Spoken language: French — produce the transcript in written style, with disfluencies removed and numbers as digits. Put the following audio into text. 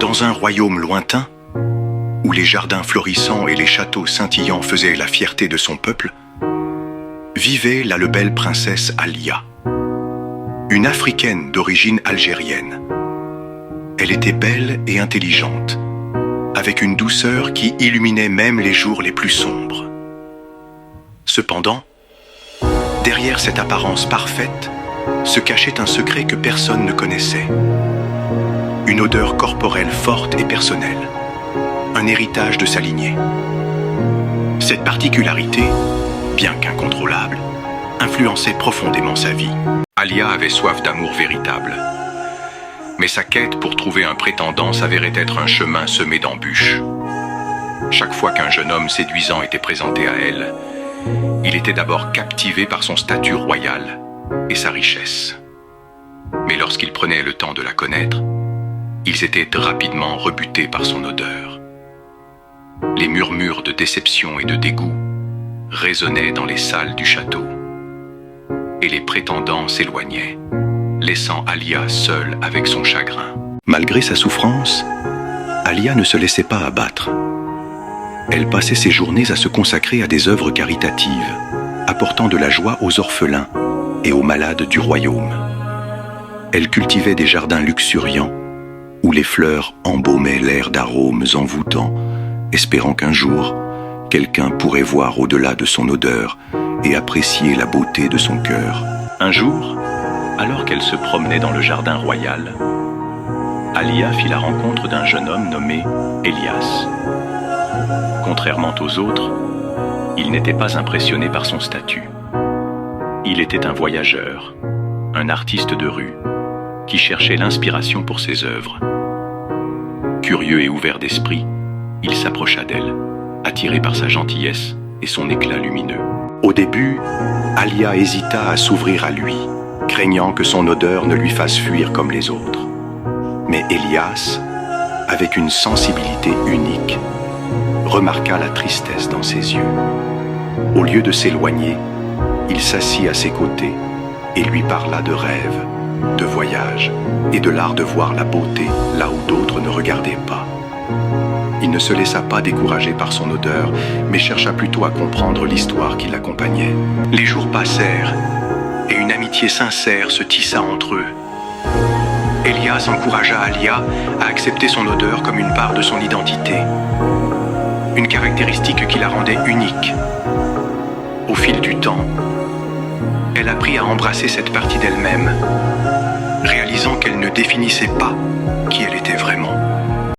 Dans un royaume lointain, où les jardins florissants et les châteaux scintillants faisaient la fierté de son peuple, vivait la belle princesse Alia, une Africaine d'origine algérienne. Elle était belle et intelligente, avec une douceur qui illuminait même les jours les plus sombres. Cependant, derrière cette apparence parfaite, se cachait un secret que personne ne connaissait. Une odeur corporelle forte et personnelle, un héritage de sa lignée. Cette particularité, bien qu'incontrôlable, influençait profondément sa vie. Alia avait soif d'amour véritable. Mais sa quête pour trouver un prétendant s'avérait être un chemin semé d'embûches. Chaque fois qu'un jeune homme séduisant était présenté à elle, il était d'abord captivé par son statut royal et sa richesse. Mais lorsqu'il prenait le temps de la connaître, ils étaient rapidement rebutés par son odeur. Les murmures de déception et de dégoût résonnaient dans les salles du château, et les prétendants s'éloignaient, laissant Alia seule avec son chagrin. Malgré sa souffrance, Alia ne se laissait pas abattre. Elle passait ses journées à se consacrer à des œuvres caritatives, apportant de la joie aux orphelins et aux malades du royaume. Elle cultivait des jardins luxuriants, où les fleurs embaumaient l'air d'arômes envoûtants, espérant qu'un jour, quelqu'un pourrait voir au-delà de son odeur et apprécier la beauté de son cœur. Un jour, alors qu'elle se promenait dans le jardin royal, Alia fit la rencontre d'un jeune homme nommé Elias. Contrairement aux autres, il n'était pas impressionné par son statut. Il était un voyageur, un artiste de rue, qui cherchait l'inspiration pour ses œuvres. Curieux et ouvert d'esprit, il s'approcha d'elle, attiré par sa gentillesse et son éclat lumineux. Au début, Alia hésita à s'ouvrir à lui, craignant que son odeur ne lui fasse fuir comme les autres. Mais Elias, avec une sensibilité unique, remarqua la tristesse dans ses yeux. Au lieu de s'éloigner, il s'assit à ses côtés et lui parla de rêves, de voyages et de l'art de voir la beauté là où d'autres ne regardaient pas. Il ne se laissa pas décourager par son odeur, mais chercha plutôt à comprendre l'histoire qui l'accompagnait. Les jours passèrent, et une amitié sincère se tissa entre eux. Elias encouragea Alia à accepter son odeur comme une part de son identité, une caractéristique qui la rendait unique. Au fil du temps, elle apprit à embrasser cette partie d'elle-même, réalisant qu'elle ne définissait pas qui elle était vraiment.